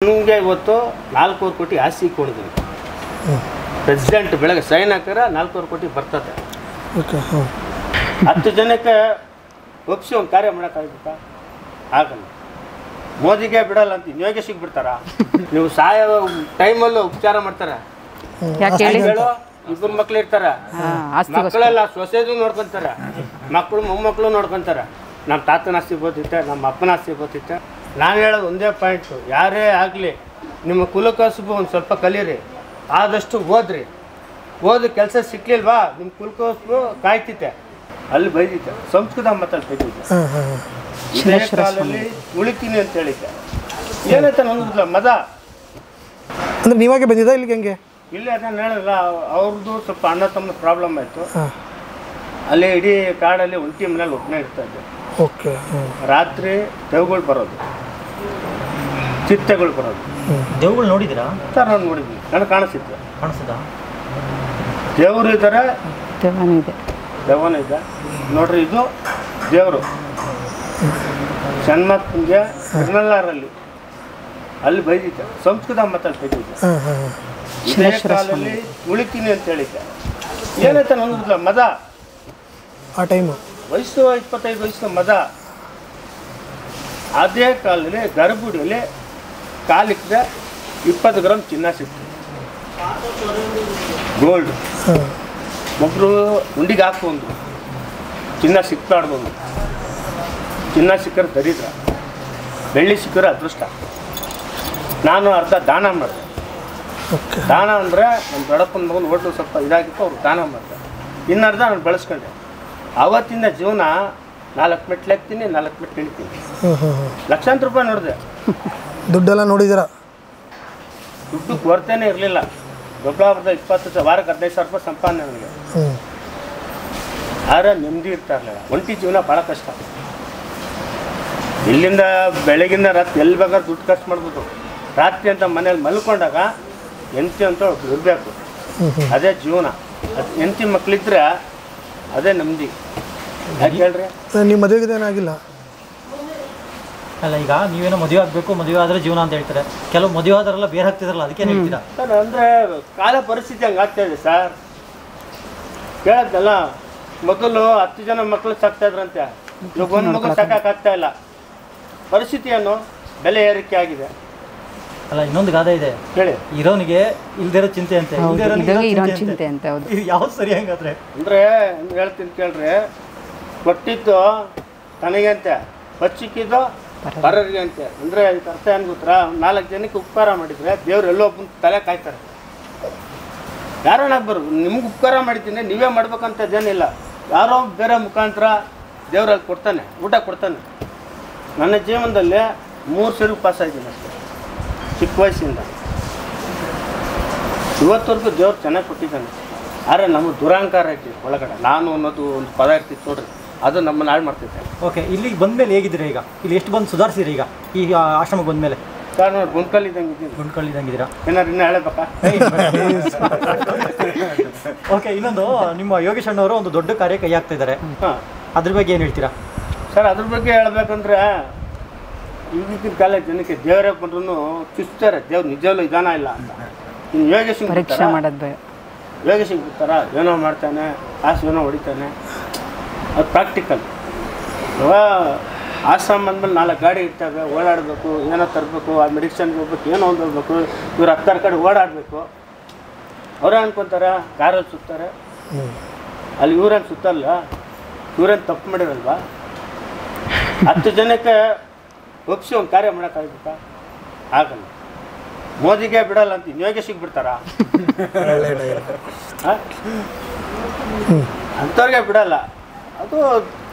ನಿಮಗೆ ಇವತ್ತು 4 ಕೋಟಿ ಆಸ್ತಿ ಕೊಡಿದ್ವಿ. ಪ್ರೆಸಿಡೆಂಟ್ ಬೆಳಗ್ಗೆ ಸೈನ್ ಹಾಕಿದ್ರೆ 4 ಕೋಟಿ ಬರ್ತದೆ. 10 ಜನಕ್ಕೆ ಒಪ್ಪಿಸಿ ಒಂದು ಕಾರ್ಯ ಮಾಡೋಕ್ಕಾಗುತ್ತಾ? ಆಗಲ್ಲ. ಮೋದಿಗೆ ಬಿಡಲ್ಲ ಅಂತ ಯೋಗೇಶಿಗೆ ಬಿಡ್ತಾರ? ನೀವು ಸಾಯೋ ಟೈಮಲ್ಲೂ ಉಪಚಾರ ಮಾಡ್ತಾರೆ. ಹೇಳು, 2 ಮಕ್ಳು ಇರ್ತಾರೆ, ಮಕ್ಕಳೆಲ್ಲ ಸೊಸೆದು ನೋಡ್ಕೊಂತಾರೆ, ಮಕ್ಕಳು ಮೊಮ್ಮಕ್ಕಳು ನೋಡ್ಕೊಂತಾರೆ. ನಮ್ಮ ತಾತನ ಆಸ್ತಿ ಗೊತ್ತಿತ್ತೆ, ನಮ್ಮ ಅಪ್ಪನ ಆಸ್ತಿ ಗೊತ್ತಿತ್ತೆ. ನಾನು ಹೇಳೋದು ಒಂದೇ ಪಾಯಿಂಟು, ಯಾರೇ ಆಗಲಿ ನಿಮ್ಮ ಕುಲಕಸುಬು ಒಂದು ಸ್ವಲ್ಪ ಕಲೀರಿ, ಆದಷ್ಟು ಓದ್ರಿ. ಓದು ಕೆಲಸ ಸಿಕ್ಲಿಲ್ವಾ ನಿಮ್ಮ ಕುಲಕಸುಬು ಕಾಯ್ತಿತ್ತೆ, ಅಲ್ಲಿ ಬೈದಿದ್ದೆ. ಸಂಸ್ಕೃತ ಮಾತಲ್ಲಿ ಬೈದಿದ್ದೆ. ಇದೇ ಕಾಲಲ್ಲಿ ಉಳಿತೀನಿ ಅಂತ ಹೇಳಿದ್ದೆ. ಏನೈತೆ ನಂದಿಲ್ಲ ಮದ ಅಂದರೆ ನೀವಾಗೆ ಬಂದಿದ್ದ ಇಲ್ಲಿಗೆ? ಹೆಂಗೆ ಇಲ್ಲಿ ಅದನ್ನು ಹೇಳಲ್ಲ, ಅವ್ರದ್ದು ಸ್ವಲ್ಪ ಅಣ್ಣ ತಮ್ಮ ಪ್ರಾಬ್ಲಮ್ ಆಯಿತು. ಅಲ್ಲಿ ಇಡೀ ಕಾಡಲ್ಲಿ ಒಂಟಿ ಮನೇಲಿ ಒಬ್ಬನೇ ಇರ್ತಾ ಇದ್ದೆ. ಓಕೆ. ರಾತ್ರಿ ದೇವ್ಗಳು ಬರೋದು, ಚಿಟ್ಟೆಗಳು ಬರೋದು. ದೇವ್ಗಳು ನೋಡಿದ್ದೀರಾ ಸರ್? ನಾನು ನೋಡಿದ್ವಿ, ನನಗೆ ಕಾಣಿಸ್ತಿತ್ತು. ಕಾಣಿಸ್ತದ? ದೇವರು ಇದ್ದಾರೆ, ದೆವ್ವನ ಇದೆ ನೋಡ್ರಿ. ಇದು ದೇವರು ಸಣ್ಮಕ್ಕಳಿಗೆ ತಿರುನಲ್ಲಾರಲ್ಲಿ ಅಲ್ಲಿ ಬೈದಿದ್ದೆ. ಸಂಸ್ಕೃತ ಮಾತಲ್ಲಿ ಬೈದಿದ್ದೆ. ಇದೇ ಕಾಲಲ್ಲಿ ಉಳಿತೀನಿ ಅಂತ ಹೇಳಿದ್ದೆ. ಏನೈತೆ ನಂದಿಲ್ಲ ಮದ ಆ ಟೈಮು, ವಯಸ್ಸು 25 ವಯಸ್ಸು ಮದ. ಅದೇ ಕಾಲದಲ್ಲಿ ಗರ್ಭುಡಿಯಲ್ಲಿ ಕಾಲಿಕ್ಕಿದೆ 20 ಗ್ರಾಮ್ ಚಿನ್ನ ಸಿಕ್ತು, ಗೋಲ್ಡ್. ಒಬ್ಬರು ಉಂಡಿಗೆ ಹಾಕೊಂಡು ಚಿನ್ನ ಸಿಕ್ತಾಡ್ಬೋದು. ಚಿನ್ನ ಸಿಕ್ಕರೆ ದರಿದ್ರ, ಬೆಳ್ಳಿ ಸಿಕ್ಕರೆ ಅದೃಷ್ಟ. ನಾನು ಅರ್ಧ ದಾನ ಮಾಡಿದೆ. ದಾನ ಅಂದರೆ ನಮ್ಮ ದೊಡ್ಡಪ್ಪನ ಮಗನ ಹೋಟ್ಲು ಸ್ವಲ್ಪ ಇದಾಗಿತ್ತು, ಅವ್ರು ದಾನ ಮಾಡಿದೆ. ಇನ್ನರ್ಧ ನಾನು ಬೆಳೆಸ್ಕೊಂಡೆ. ಆವತ್ತಿಂದ ಜೀವನ 4 ಮೆಟ್ಲು ಹಾಕ್ತೀನಿ, 4 ಮೆಟ್ಲು ಇಳಿತೀನಿ. ಲಕ್ಷಾಂತರ ರೂಪಾಯಿ ನೋಡಿದೆ. ದುಡ್ಡೆಲ್ಲ ನೋಡಿದ್ದೀರಾ? ದುಡ್ಡು ಕೊರತೆನೇ ಇರಲಿಲ್ಲ. ದೊಡ್ಡಬಳ್ಳಾಪುರದ 20 ವಾರಕ್ಕೆ 15,000 ರೂಪಾಯಿ ಸಂಪಾದನೆ ನನಗೆ. ಆದರೆ ನೆಮ್ಮದಿ ಇರ್ತಾ ಇರಲಿಲ್ಲ. ಒಂಟಿ ಜೀವನ ಭಾಳ ಕಷ್ಟ. ಇಲ್ಲಿಂದ ಬೆಳಗಿಂದ ರಾತ್ರಿ ಎಲ್ಲಿ ಬೇಕಾದ್ರೆ ದುಡ್ಡು ಖರ್ಚು ಮಾಡ್ಬೋದು. ರಾತ್ರಿ ಅಂತ ಮನೇಲಿ ಮಲ್ಕೊಂಡಾಗ ಹೆಂಡತಿ ಅಂತ ಇರಬೇಕು, ಅದೇ ಜೀವನ. ಅದು ಹೆಂಡತಿ ಮಕ್ಕಳಿದ್ರೆ ಅದೇ ನೆಮ್ಮದಿ. ಯಾಕೆ ಹೇಳ್ರಿ? ನಿಮ್ಮ ಮದುವೆಗೆ ಏನಾಗಿಲ್ಲ ಅಲ್ಲ, ಈಗ ನೀವೇನೋ ಮದುವೆ ಆಗಬೇಕು, ಮದುವೆ ಆದರೆ ಜೀವನ ಅಂತ ಹೇಳ್ತಾರೆ. ಕೆಲವು ಮದುವೆ ಆದರೆಲ್ಲ ಬೇರೆ ಆಗ್ತಿದಾರಲ್ಲ, ಅದಕ್ಕೆ ಹೇಳ್ತೀರಾ ಸರ್? ಅಂದರೆ ಕಾಲ ಪರಿಸ್ಥಿತಿ ಹಂಗೆ ಆಗ್ತಾಯಿದೆ ಸರ್. ಕೇಳದ್ದಲ್ಲ, ಮೊದಲು 10 ಜನ ಮಕ್ಕಳು ಸಾಕ್ತಾಯಿದ್ರಂತೆ, ಇವಾಗ 1 ಮಗು ಸಾಕಾಗ್ತಾ ಇಲ್ಲ. ಪರಿಸ್ಥಿತಿ ಏನು ಬೆಲೆ ಏರಿಕೆ ಆಗಿದೆ. ಅಲ್ಲ, ಇನ್ನೊಂದು ಗಾದೆ ಇದೆ, ಹೇಳಿ. ಇರೋನಿಗೆ ಇಲ್ದಿರೋ ಚಿಂತೆ ಅಂತೆ, ಚಿಂತೆ ಅಂತ. ಇದು ಯಾವ್ದು ಸರಿ ಹಂಗಾದ್ರೆ? ಅಂದರೆ ಹೇಳ್ತೀನಿ ಕೇಳ್ರಿ, ಕೊಟ್ಟಿದ್ದು ತನಗೆ ಅಂತೆ, ಬಚ್ಚಿಕ್ಕಿದ್ದು ಪರರಿಗೆ ಅಂತೆ. ಅಂದರೆ ಇದಕ್ಕೆ ಅರ್ಥ ಏನು ಗೊತ್ತಾ? 4 ಜನಕ್ಕೆ ಉಪಕಾರ ಮಾಡಿದರೆ ದೇವ್ರು ಎಲ್ಲೋ ಒಬ್ಬನ ತಲೆ ಕಾಯ್ತಾರೆ. ಯಾರನ್ನ ಬರ್ಬೋದು, ನಿಮ್ಗೆ ಉಪಕಾರ ಮಾಡಿದ್ದೀನಿ ನೀವೇ ಮಾಡ್ಬೇಕಂತದ್ದೇನಿಲ್ಲ. ಯಾರೋ ಬೇರೆ ಮುಖಾಂತರ ದೇವ್ರಲ್ಲಿ ಕೊಡ್ತಾನೆ, ಊಟ ಕೊಡ್ತಾನೆ. ನನ್ನ ಜೀವನದಲ್ಲಿ 3 ಸರಿ ಉಪವಾಸ ಇದ್ದೀನಿ ಅಷ್ಟೇ, ಚಿಕ್ಕ ವಯಸ್ಸಿಂದ ಇವತ್ತವರೆಗೂ ದೇವ್ರು ಚೆನ್ನಾಗಿ ಕೊಟ್ಟಿದ್ದಾನೆ. ಆದರೆ ನಮ್ಮ ದುರಹಂಕಾರ ಐತಿ ಒಳಗಡೆ. ನಾನು ಅನ್ನೋದು ಒಂದು ಪದ ಇರ್ತಿತ್ತು ನೋಡ್ರಿ, ಅದು ನಮ್ಮನ್ನು ಹಾಳು ಮಾಡ್ತಿದ್ದೆ. ಓಕೆ, ಇಲ್ಲಿಗೆ ಬಂದಮೇಲೆ ಹೇಗಿದ್ದೀರಾ ಈಗ? ಇಲ್ಲಿ ಎಷ್ಟು ಬಂದು ಸುಧಾರಿಸಿರಿ ಈಗ ಈ ಆಶ್ರಮಕ್ಕೆ ಬಂದಮೇಲೆ? ಸರ್ ನಾನು ಗುಂಡ್ಕಲ್ಲಿದ್ದಂಗೆ ಇದ್ದೀನಿ. ಗುಂಡ್ಕಲ್ಲಿದ್ದಂಗಿದ್ದೀರಾ? ಏನಾರು ಇನ್ನೂ ಹೇಳಬೇಕಾ? ಓಕೆ, ಇನ್ನೊಂದು ನಿಮ್ಮ ಯೋಗೇಶ್ ಅಣ್ಣವರು ಒಂದು ದೊಡ್ಡ ಕಾರ್ಯ ಕೈ ಹಾಕ್ತಾ ಇದ್ದಾರೆ. ಅದ್ರ ಬಗ್ಗೆ ಏನು ಹೇಳ್ತೀರಾ ಸರ್? ಅದ್ರ ಬಗ್ಗೆ ಹೇಳ್ಬೇಕಂದ್ರೆ ಈಗಿನ ಕಾಲ ಜನಕ್ಕೆ ದೇವರೇ ಬಂದ್ರೂ ಚುಚ್ತಾರೆ, ದೇವ್ರು ನಿಜವಲ್ಲೂ ಇದಾನ ಇಲ್ಲ ಅಂತ. ಇನ್ನು ಯೋಗೇಶಿಂಗ್ ಪರೀಕ್ಷೆ ಮಾಡೋದು, ಯೋಗೇಶಿಂಗ್ ಬಿಡ್ತಾರ, ಏನೋ ಮಾಡ್ತಾನೆ, ಕಾಸು ಏನೋ ಹೊಡಿತಾನೆ. ಅದು ಪ್ರಾಕ್ಟಿಕಲ್. ಆಶ್ರಮ ಅಂದಮೇಲೆ 4 ಗಾಡಿ ಇರ್ತವೆ, ಓಡಾಡಬೇಕು, ಏನೋ ತರಬೇಕು, ಆ ಮೆಡಿಸಿನ್ಗೆ ಹೋಗ್ಬೇಕು, ಏನೋ ಒಂದು ಹೋಗ್ಬೇಕು. ಇವ್ರು 10 ಕಡೆ ಓಡಾಡಬೇಕು. ಅವರೇ ಅನ್ಕೊತಾರೆ ಕಾರಲ್ಲಿ ಸುತ್ತಾರೆ, ಅಲ್ಲಿ ಇವ್ರೇನು ಸುತ್ತಲ್ಲ. ಇವ್ರೇನು ತಪ್ಪು ಮಾಡಿರಲ್ವಾ? 10 ಜನಕ್ಕೆ ಒಪ್ಪಿಸಿ ಒಂದು ಕಾರ್ಯ ಮಾಡೋಕ್ಕಾಗುತ್ತಾ? ಆಗಲ್ಲ. ಮೋದಿಗೆ ಬಿಡಲ್ಲ ಅಂತ ಯೋಗೇಶಿಗೆ ಬಿಡ್ತಾರ? ಅಂಥವ್ರಿಗೆ ಬಿಡಲ್ಲ. ಅದು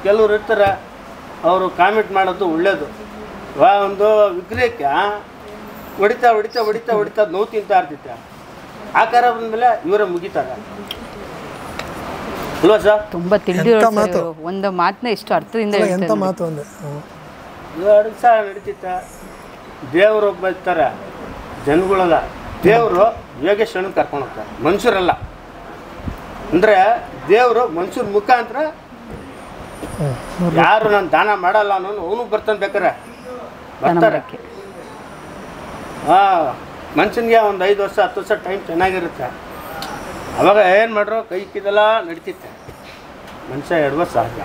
ಕೆಲವ್ರು ಇರ್ತಾರೆ, ಅವರು ಕಾಮೆಂಟ್ ಮಾಡೋದು ಒಳ್ಳೆಯದು. ಒಂದು ವಿಗ್ರಹಕ್ಕೆ ಹೊಡಿತಾ ಹೊಡಿತಾ ಹೊಡಿತಾ ಹೊಡಿತಾ ನೋವು ತಿಂತಾ ಇರ್ತಿತ್ತೆ. ಆಕಾರ ಬಂದಮೇಲೆ ಇವರೇ ಮುಗಿತಾರೆ ಅಲ್ವಾ ಸರ್? ತುಂಬ ತಿಳಿದಿರೋ ಒಂದು ಮಾತನ್ನ ಎಷ್ಟು ಅರ್ಥದಿಂದ ಎಂಥ ಮಾತು ಅಂದರೆ 2 ದಿವಸ ನಡೀತಿತ್ತ. ದೇವರು ಒಬ್ಬ ಇರ್ತಾರೆ, ಜನಗಳಲ್ಲ. ದೇವರು ಯೋಗೇಶ್ವರನ ಕರ್ಕೊಂಡು ಹೋಗ್ತಾರೆ, ಮನುಷ್ಯರಲ್ಲ. ಅಂದರೆ ದೇವರು ಮನುಷ್ಯರ ಮುಖಾಂತರ ಯಾರು ನಾನು ದಾನ ಮಾಡಲ್ಲ ಅನ್ನೋನು ಅವನು ಬರ್ತಾನೆ, ಬೇಕಾರೆ ಬರ್ತಾರೆ. ಮನುಷ್ಯನಿಗೆ ಒಂದು 5 ವರ್ಷ 10 ವರ್ಷ ಟೈಮ್ ಚೆನ್ನಾಗಿರುತ್ತೆ. ಅವಾಗ ಏನು ಮಾಡ್ರು ಕೈ ಕಿದೆಲ್ಲ ನಡೀತಿತ್ತೆ. ಮನುಷ್ಯ ಎಡುವ ಸಹಜ,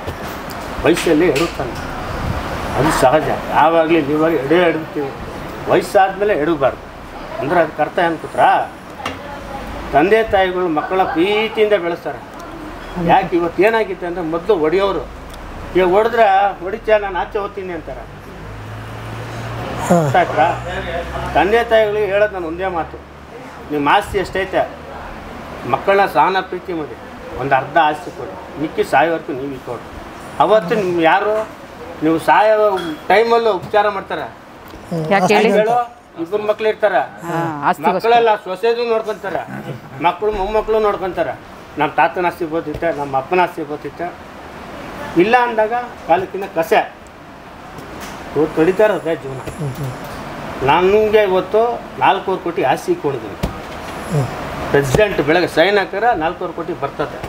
ವಯಸ್ಸಲ್ಲಿ ಎಡುತ್ತಾನೆ, ಅದು ಸಹಜ. ಯಾವಾಗಲೂ ನೀವಾಗ ಎಡ್ತೀವಿ, ವಯಸ್ಸಾದ್ಮೇಲೆ ಎಡಬಾರ್ದು. ಅಂದ್ರೆ ಅದಕ್ಕೆ ಅರ್ಥ ಏನು ಕೂತ್ರಾ, ತಂದೆ ತಾಯಿಗಳು ಮಕ್ಕಳ ಪ್ರೀತಿಯಿಂದ ಬೆಳೆಸ್ತಾರೆ. ಯಾಕೆ ಇವತ್ತು ಏನಾಗಿತ್ತು ಅಂದರೆ ಮೊದಲು ಹೊಡೆಯೋರು, ಈಗ ಹೊಡೆದ್ರೆ ಹೊಡಿತೀಯ ನಾನು ಆಚೆ ಹೋಗ್ತೀನಿ ಅಂತಾರೆ. ಆಯ್ತಾ? ತಂದೆ ತಾಯಿಗಳಿಗೆ ಹೇಳೋದು ನಾನು ಒಂದೇ ಮಾತು, ನಿಮ್ಮ ಆಸ್ತಿ ಎಷ್ಟೈತೆ ಮಕ್ಕಳನ್ನ ಸಹನ ಪ್ರೀತಿ ಮಾಡಿ ಒಂದು ಅರ್ಧ ಆಸ್ತಿ ಕೊಡಿ, ಮಿಕ್ಕಿ ಸಾಯೋವರೆಗೂ ನೀವು ಕೊಡಿ. ಅವತ್ತು ನಿಮ್ಮ ಯಾರು ನೀವು ಸಾಯೋ ಟೈಮಲ್ಲೂ ಉಪಚಾರ ಮಾಡ್ತಾರೆ. ಯಾಕೆ ಹೇಳಿ? ಹೇಳು, 2 ಮಕ್ಳು ಇರ್ತಾರೆ, ಮಕ್ಕಳೆಲ್ಲ ಸೊಸೆದು ನೋಡ್ಕೊತಾರೆ, ಮಕ್ಕಳು ಮೊಮ್ಮಕ್ಕಳು ನೋಡ್ಕೊತಾರೆ. ನಮ್ಮ ತಾತನ ಆಸ್ತಿ ಬೋತಿತ್ತೆ, ನಮ್ಮ ಅಪ್ಪನ ಆಸ್ತಿ ಬೋತಿತ್ತೆ. ಇಲ್ಲ ಅಂದಾಗ ಕಾಲಕ್ಕಿಂತ ಕಸೆ ಇವತ್ತು ಕಡಿತಾ ಇರೋದೇ ಜೀವನ. ನನಗೆ ಇವತ್ತು 4 ಕೋಟಿ ಆಸ್ತಿ ಕೊಡಿದ್ದೀನಿ. ಪ್ರೆಸಿಡೆಂಟ್ ಬೆಳಗ್ಗೆ ಸೈನ್ ಹಾಕಿದ್ರೆ 4 ಕೋಟಿ ಬರ್ತದೆ.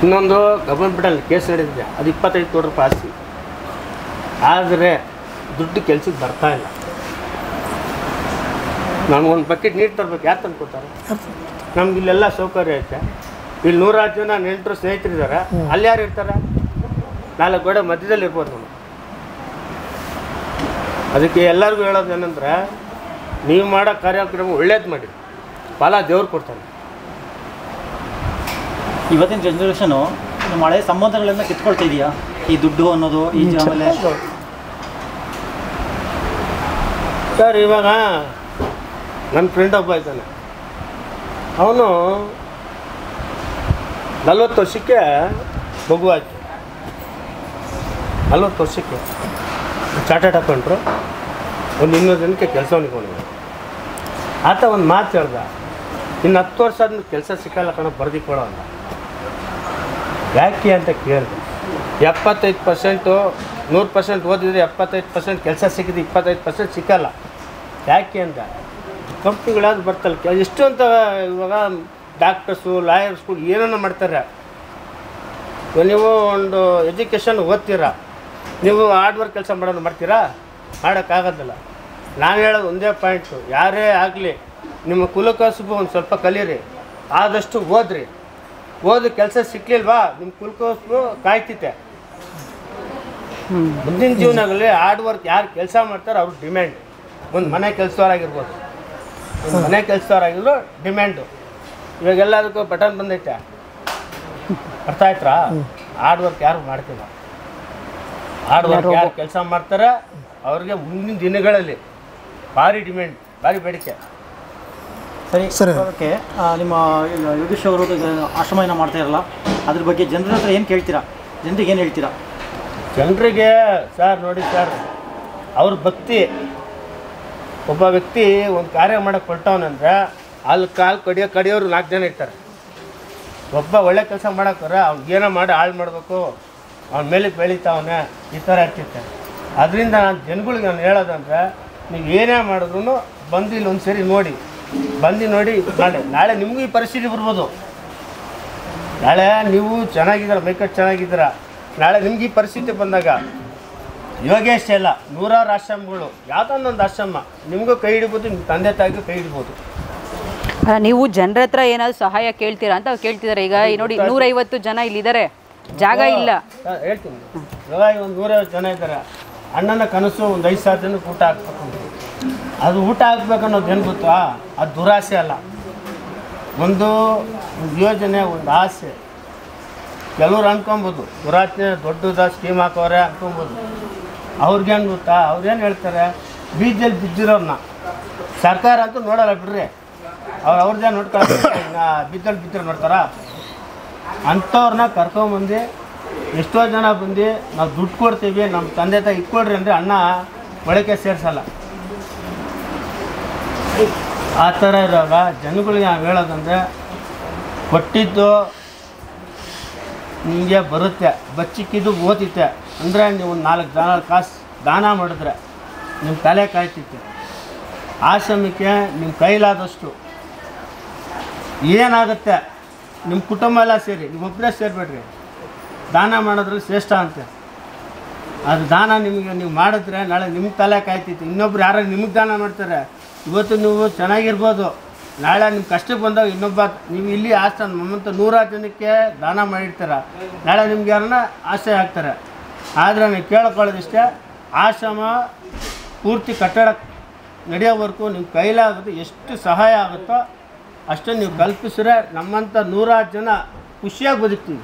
ಇನ್ನೊಂದು ಗವರ್ಮೆಂಟಲ್ಲಿ ಕೇಸ್ ನಡೆದಿದೆ, ಅದು 25 ಕೋಟಿ ರೂಪಾಯಿ ಆಸ್ತಿ. ಆದರೆ ದುಡ್ಡು ಕೆಲ್ಸಕ್ಕೆ ಬರ್ತಾ ಇಲ್ಲ. ನಮಗೊಂದು ಬಕೆಟ್ ನೀರು ತರಬೇಕು, ಯಾರು ತಂದು ಕೊಡ್ತಾರೆ? ನಮ್ಗೆ ಇಲ್ಲೆಲ್ಲ ಸೌಕರ್ಯ ಐತೆ. ಇಲ್ಲಿ 100 ಜನ ನೆಂಟರು ಸ್ನೇಹಿತರಿದ್ದಾರೆ, ಅಲ್ಲಿ ಯಾರು ಇರ್ತಾರೆ? 4 ಗೋಡೆ ಮಧ್ಯದಲ್ಲಿ ಇರ್ಬೋದು ನಾವು. ಅದಕ್ಕೆ ಎಲ್ಲರಿಗೂ ಹೇಳೋದು ಏನಂದ್ರೆ, ನೀವು ಮಾಡೋ ಕಾರ್ಯಕ್ರಮ ಒಳ್ಳೇದು ಮಾಡಿ, ಫಲ ದೇವ್ರು ಕೊಡ್ತಾನೆ. ಇವತ್ತಿನ ಜನ್ರೇಷನು ನಮ್ಮ ಹಳೆ ಸಂಬಂಧಗಳೆಲ್ಲ ಕಿತ್ಕೊಳ್ತಾ ಇದೆಯಾ ಈ ದುಡ್ಡು ಅನ್ನೋದು? ಈ ಆಮೇಲೆ ಸರ್ ಇವಾಗ ನನ್ನ ಫ್ರೆಂಡ್ ಒಬ್ಬ ಇದ್ದಾನೆ, ಅವನು 40 ವರ್ಷಕ್ಕೆ ಮಗು ಆಯಿತು. 40 ವರ್ಷಕ್ಕೆ ಚಾರ್ಟೆಡ್ ಹಾಕೊಂಡ್ರು, ಒಂದು 200 ಜನಕ್ಕೆ ಕೆಲಸ ಅನ್ಕೊಂಡಿದ್ದೆ. ಆತ ಒಂದು ಮಾತು ಹೇಳ್ದ, ಇನ್ನು 10 ವರ್ಷ ಆದ್ಮೇಲೆ ಕೆಲಸ ಸಿಕ್ಕಲ್ಲ ಕಣ, ಬರ್ದಿಕೊಳ್ಳೋ ಅಂತ. ಯಾಕೆ ಅಂತ ಕೇಳಿದೆ. 75% 100% ಓದಿದ್ರೆ 75% ಕೆಲಸ ಸಿಕ್ಕಿದ್ರೆ 25% ಸಿಕ್ಕಲ್ಲ. ಯಾಕೆ ಅಂತ ಕಂಪ್ನಿಗಳಾದ್ರು ಬರ್ತಲ್ಲ, ಎಷ್ಟು ಅಂತ ಇವಾಗ ಡಾಕ್ಟರ್ಸು ಲಾಯರ್ಸ್ಗಳು ಏನನ್ನ ಮಾಡ್ತಾರೆ. ನೀವು ಒಂದು ಎಜುಕೇಷನ್ ಓದ್ತೀರ, ನೀವು ಹಾರ್ಡ್ ವರ್ಕ್ ಕೆಲಸ ಮಾಡೋದು ಮಾಡ್ತೀರಾ? ಮಾಡೋಕ್ಕಾಗೋದಿಲ್ಲ. ನಾನು ಹೇಳೋದು ಒಂದೇ ಪಾಯಿಂಟು, ಯಾರೇ ಆಗಲಿ ನಿಮ್ಮ ಕುಲಕಸುಬು ಒಂದು ಸ್ವಲ್ಪ ಕಲೀರಿ, ಆದಷ್ಟು ಓದ್ರಿ. ಓದಿ ಕೆಲಸ ಸಿಕ್ಲಿಲ್ವಾ ನಿಮ್ಮ ಕುಲಕಸುಬು ಕಾಯ್ತಿತ್ತೆ. ಮುಂದಿನ ಜೀವನದಲ್ಲಿ ಹಾರ್ಡ್ ವರ್ಕ್ ಯಾರು ಕೆಲಸ ಮಾಡ್ತಾರೋ ಅವ್ರ ಡಿಮ್ಯಾಂಡ್. ಒಂದು ಮನೆ ಕೆಲಸದವರಾಗಿರ್ಬೋದು, ಮನೆ ಕೆಲಸದವರಾಗಿದ್ರು ಡಿಮ್ಯಾಂಡು. ಇವಾಗ ಎಲ್ಲದಕ್ಕೂ ಬಟನ್ ಬಂದೈತೆ, ಅರ್ಥ ಆಯ್ತಾ? ಹಾರ್ಡ್ ವರ್ಕ್ ಯಾರು ಮಾಡ್ತಿಲ್ಲ. ಹಾರ್ಡ್ ವರ್ಕ್ ಯಾರು ಕೆಲಸ ಮಾಡ್ತಾರೆ ಅವ್ರಿಗೆ ಮುಂದಿನ ದಿನಗಳಲ್ಲಿ ಭಾರಿ ಡಿಮ್ಯಾಂಡ್, ಭಾರಿ ಬೇಡಿಕೆ. ಸರಿ, ಅದಕ್ಕೆ ನಿಮ್ಮ ಯೋಗೇಶ್ ಅವರು ಆಶ್ರಮ ಏನೋ ಮಾಡ್ತಾ ಇರಲ್ಲ, ಅದ್ರ ಬಗ್ಗೆ ಜನರ ಹತ್ರ ಏನು ಕೇಳ್ತೀರಾ? ಜನರಿಗೆ ಏನು ಹೇಳ್ತೀರಾ? ಜನರಿಗೆ ಸರ್ ನೋಡಿ ಸರ್, ಅವ್ರ ಭಕ್ತಿ. ಒಬ್ಬ ವ್ಯಕ್ತಿ ಒಂದು ಕಾರ್ಯ ಮಾಡೋಕ್ಕೆ ಹೊರಟವನಂದ್ರೆ ಅಲ್ಲಿ ಕಾಲು ಕಡಿಯೋರು 4 ಜನ ಇರ್ತಾರೆ. ಒಬ್ಬ ಒಳ್ಳೆ ಕೆಲಸ ಮಾಡೋಕ್ಕೋರೆ ಅವ್ನಿಗೇನೋ ಮಾಡಿ ಹಾಳು ಮಾಡಬೇಕು, ಅವ್ನ ಮೇಲೆ ಬೆಳೀತಾವನೆ, ಈ ಥರ ಇರ್ತಿರ್ತಾರೆ. ಅದರಿಂದ ನಾನು ಜನಗಳಿಗೆ ನಾನು ಹೇಳೋದಂದ್ರೆ, ನೀವು ಏನೇ ಮಾಡಿದ್ರು ಬಂದು ಇಲ್ಲಿ ಒಂದು ಸರಿ ನೋಡಿ, ಬಂದು ನೋಡಿ. ನಾಳೆ ನಿಮಗೂ ಈ ಪರಿಸ್ಥಿತಿ ಬರ್ಬೋದು. ನಾಳೆ ನೀವು ಚೆನ್ನಾಗಿದ್ದೀರ, ಮೈಕಟ್ಟು ಚೆನ್ನಾಗಿದ್ದೀರ, ನಾಳೆ ನಿಮ್ಗೆ ಈ ಪರಿಸ್ಥಿತಿ ಬಂದಾಗ ಯೋಗೇಶ್ ಎಲ್ಲ 100 ಆಶ್ರಮಗಳು, ಯಾವುದೊಂದೊಂದು ಆಶ್ರಮ ನಿಮಗೂ ಕೈ ಹಿಡ್ಬೋದು, ನಿಮ್ಮ ತಂದೆ ತಾಯಿಗೂ ಕೈ ಹಿಡ್ಬೋದು. ನೀವು ಜನರ ಹತ್ರ ಏನಾದ್ರು ಸಹಾಯ ಕೇಳ್ತೀರಾ ಅಂತ ಅವ್ರು ಕೇಳ್ತಿದ್ದಾರೆ. ಈಗ ನೋಡಿ 150 ಜನ ಇಲ್ಲಿದ್ದಾರೆ, ಜಾಗ ಇಲ್ಲ. ಹೇಳ್ತೀನಿ, ಇವಾಗ ಒಂದು 150 ಜನ ಇದ್ದಾರೆ. ಅಣ್ಣನ ಕನಸು ಒಂದು 5,000 ಜನಕ್ಕೆ ಊಟ ಹಾಕ್ಬೇಕು. ಅದು ಊಟ ಹಾಕ್ಬೇಕು ಅನ್ನೋದು ಏನು ಗೊತ್ತಾ, ಅದು ದುರಾಸೆ ಅಲ್ಲ, ಒಂದು ಯೋಜನೆ, ಒಂದು ಆಸೆ. ಕೆಲವ್ರು ಅನ್ಕೊಬೋದು ದುರಾಸೆ ದೊಡ್ಡದ ಸ್ಕೀಮ್ ಹಾಕೋರೆ ಅನ್ಕೊಬೋದು. ಅವ್ರಿಗೇನು ಗೊತ್ತಾ, ಅವ್ರೇನು ಹೇಳ್ತಾರೆ, ಬೀಜಲ್ಲಿ ಬಿದ್ದಿರೋರನ್ನ ಸರ್ಕಾರ ಅಂತೂ ನೋಡಲ್ಲ ಬಿಡ್ರಿ, ಅವ್ರದ್ದೇ ನೋಡ್ಕೊಳ್ಳೋ. ಬಿದ್ದಲ್ಲಿ ಬಿದ್ದರೆ ನೋಡ್ತಾರ? ಅಂಥವ್ರನ್ನ ಕರ್ಕೊಂಬಂದು ಎಷ್ಟೋ ಜನ ಬಂದು ನಾವು ದುಡ್ಡು ಕೊಡ್ತೀವಿ, ನಮ್ಮ ತಂದೆ ತಾಯಿ ಇಟ್ಕೊಡ್ರಿ ಅಂದರೆ ಅಣ್ಣ ಒಳಕ್ಕೆ ಸೇರಿಸಲ್ಲ. ಆ ಥರ ಇರುವಾಗ ಜನಗಳಿಗೆ ನಾವು ಹೇಳೋದಂದರೆ, ಕೊಟ್ಟಿದ್ದು ನಿಮಗೆ ಬರುತ್ತೆ, ಬಚ್ಚಿಕ್ಕಿದ್ದು ಓದಿತ್ತೆ ಅಂದರೆ ನೀವು ಒಂದು 4 ಕಾಸು ದಾನ ಮಾಡಿದ್ರೆ ನಿಮ್ಮ ತಲೆ ಕಾಯ್ತಿತ್ತೆ. ಆಶ್ರಮಕ್ಕೆ ನಿಮ್ಮ ಕೈಲಾದಷ್ಟು ಏನಾಗುತ್ತೆ, ನಿಮ್ಮ ಕುಟುಂಬ ಎಲ್ಲ ಸೇರಿ, ನೀವು ಒಬ್ಬರೇ ಸೇರಿಬೇಡ್ರಿ, ದಾನ ಮಾಡೋದ್ರಲ್ಲಿ ಶ್ರೇಷ್ಠ ಅಂತೆ. ಅದು ದಾನ ನಿಮಗೆ ನೀವು ಮಾಡಿದ್ರೆ ನಾಳೆ ನಿಮ್ಮ ತಲೆ ಕಾಯ್ತೈತಿ. ಇನ್ನೊಬ್ರು ಯಾರು ನಿಮಗೆ ದಾನ ಮಾಡ್ತಾರೆ. ಇವತ್ತು ನೀವು ಚೆನ್ನಾಗಿರ್ಬೋದು, ನಾಳೆ ನಿಮ್ಮ ಕಷ್ಟಕ್ಕೆ ಬಂದಾಗ ಇನ್ನೊಬ್ಬ ನೀವು ಇಲ್ಲಿ ಆಶ್ರಮ ನಮ್ಮಂಥ 100 ಜನಕ್ಕೆ ದಾನ ಮಾಡಿರ್ತಾರೆ. ನಾಳೆ ನಿಮ್ಗೆ ಯಾರನ್ನ ಆಸೆ ಆಗ್ತಾರೆ. ಆದರೆ ನೀವು ಕೇಳ್ಕೊಳ್ಳೋದಿಷ್ಟೇ, ಆಶ್ರಮ ಪೂರ್ತಿ ಕಟ್ಟಡ ನಡೆಯೋವರೆಗೂ ನಿಮ್ಮ ಕೈಲಾಗುತ್ತೆ, ಎಷ್ಟು ಸಹಾಯ ಆಗುತ್ತೋ ಅಷ್ಟು ನೀವು ಕಲ್ಪಿಸಿದ್ರೆ ನಮ್ಮಂಥ 100 ಜನ ಖುಷಿಯಾಗಿ ಬದುಕ್ತೀವಿ.